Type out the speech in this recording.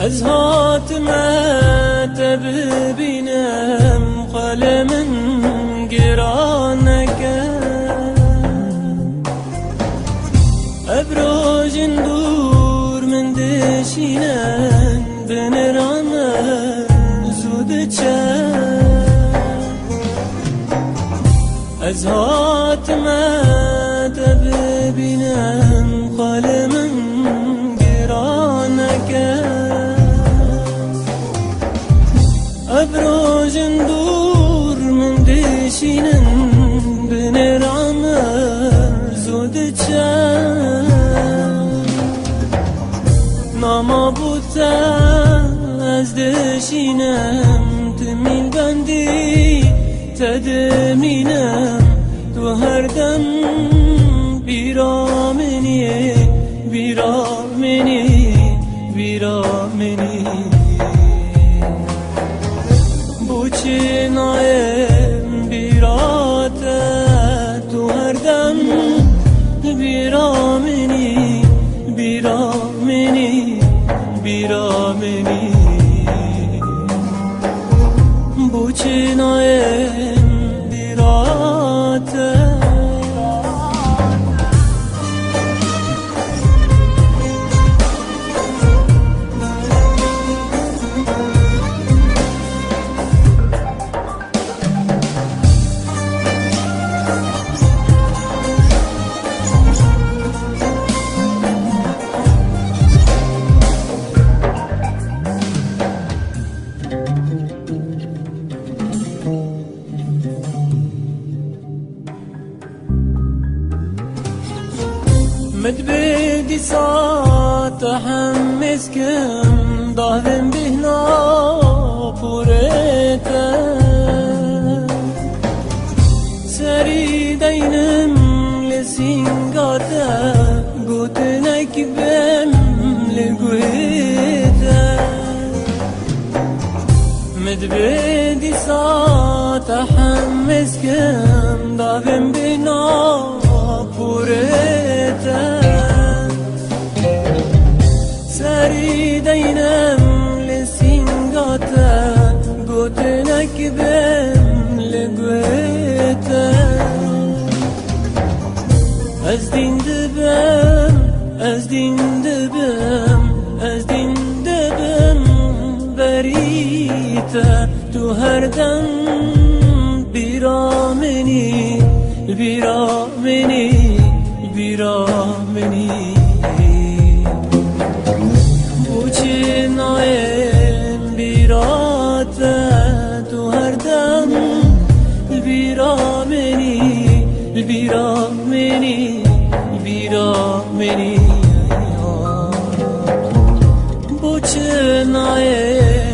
از حاتمت ببینم قلمن گرانکم ابروجن دور من دشینن بنرام زود چم از حاتمت ببینم قلمن ابروجن دور من دشینن بنرام زود چم ناما بوتا از دشینم تمیل بندی تدمینم تو هر دم بیرامنی بیرامنی بیرامنی چنایم بیراته تو هر دم بیرامنی بیرامنی بیرامنی بو چنایم بیراته مدبدي صوت حمس كم ضاهن بهنا فوريتا سري دينم لسينغاتا قوتنك بم لقويتا مدبدي صوت حمس كم ضاهن بهنا فوريتا سري دينم لسينغاتا قوتنك بم لقويتا أزدين دبم أزدين دبم أزدين دبم بريتا تو هردم بيرامني بيرامني بيرامني بوچنایم بیراته تو هر دم بیرامنی بیرامنی بیرامنی بوچنایم